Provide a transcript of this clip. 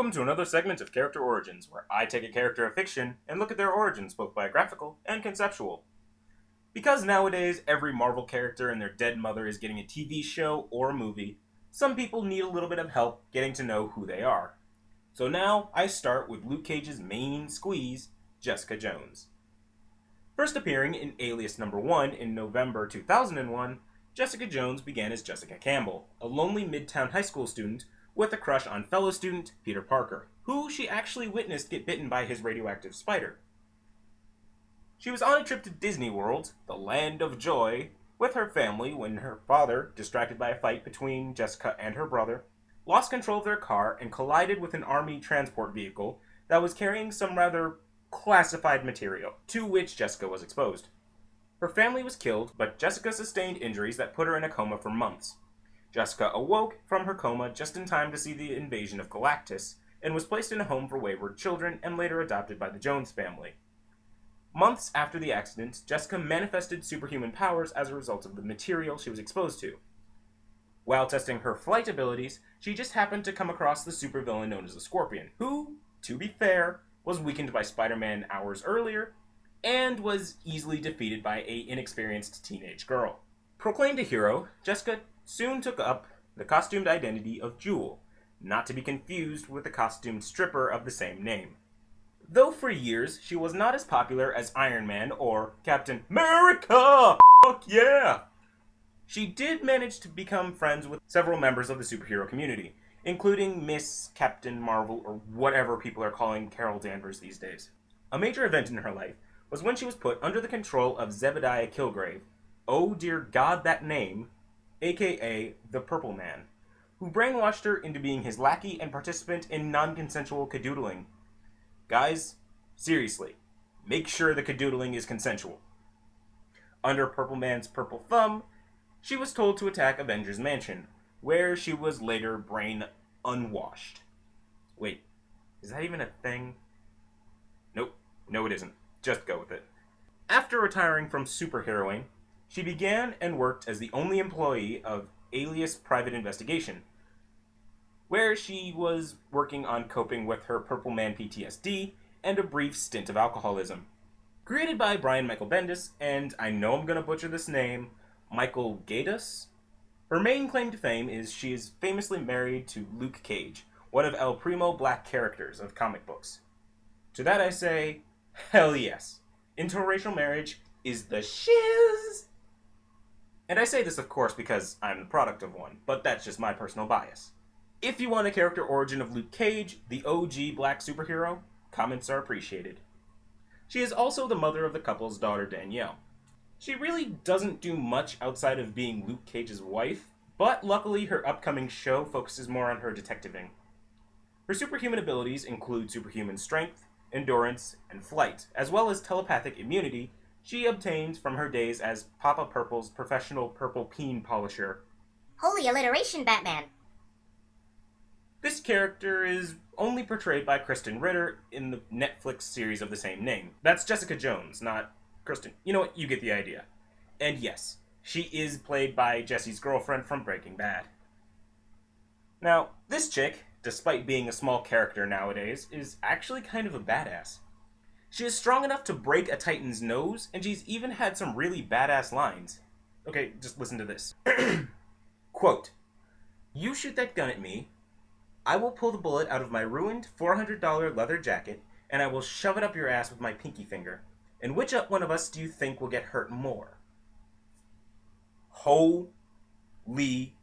Welcome to another segment of Character Origins, where I take a character of fiction and look at their origins, both biographical and conceptual. Because nowadays every Marvel character and their dead mother is getting a TV show or a movie, some people need a little bit of help getting to know who they are. So now I start with Luke Cage's main squeeze, Jessica Jones. First appearing in Alias No. 1 in November 2001, Jessica Jones began as Jessica Campbell, a lonely Midtown high school student with a crush on fellow student Peter Parker, who she actually witnessed get bitten by his radioactive spider. She was on a trip to Disney World, the land of joy, with her family when her father, distracted by a fight between Jessica and her brother, lost control of their car and collided with an army transport vehicle that was carrying some rather classified material, to which Jessica was exposed. Her family was killed, but Jessica sustained injuries that put her in a coma for months. Jessica awoke from her coma just in time to see the invasion of Galactus, and was placed in a home for wayward children and later adopted by the Jones family. Months after the accident, Jessica manifested superhuman powers as a result of the material she was exposed to. While testing her flight abilities, she just happened to come across the supervillain known as the Scorpion, who, to be fair, was weakened by Spider-Man hours earlier, and was easily defeated by an inexperienced teenage girl. Proclaimed a hero, Jessica soon took up the costumed identity of Jewel, not to be confused with the costumed stripper of the same name. Though for years she was not as popular as Iron Man or Captain America, fuck yeah! She did manage to become friends with several members of the superhero community, including Miss Captain Marvel, or whatever people are calling Carol Danvers these days. A major event in her life was when she was put under the control of Zebediah Kilgrave, oh dear God that name, aka the Purple Man, who brainwashed her into being his lackey and participant in non-consensual cadoodling. Guys, seriously, make sure the cadoodling is consensual. Under Purple Man's purple thumb, she was told to attack Avengers Mansion, where she was later brain unwashed. Wait, is that even a thing? Nope, no it isn't. Just go with it. After retiring from superheroing, she began and worked as the only employee of Alias Private Investigation, where she was working on coping with her Purple Man PTSD and a brief stint of alcoholism. Created by Brian Michael Bendis, and I know I'm gonna butcher this name, Michael Gaius, her main claim to fame is she is famously married to Luke Cage, one of El Primo Black characters of comic books. To that I say, hell yes. Interracial marriage is the shiz! And I say this, of course, because I'm the product of one, but that's just my personal bias. If you want a character origin of Luke Cage, the OG black superhero, comments are appreciated. She is also the mother of the couple's daughter, Danielle. She really doesn't do much outside of being Luke Cage's wife, but luckily her upcoming show focuses more on her detectiving. Her superhuman abilities include superhuman strength, endurance, and flight, as well as telepathic immunity she obtained from her days as Papa Purple's professional purple peen polisher. Holy alliteration, Batman! This character is only portrayed by Kristen Ritter in the Netflix series of the same name. That's Jessica Jones, not Kristen. You know what? You get the idea. And yes, she is played by Jesse's girlfriend from Breaking Bad. Now, this chick, despite being a small character nowadays, is actually kind of a badass. She is strong enough to break a Titan's nose, and she's even had some really badass lines. Okay, just listen to this. Quote, "You shoot that gun at me, I will pull the bullet out of my ruined $400 leather jacket, and I will shove it up your ass with my pinky finger. And which one of us do you think will get hurt more?" Holy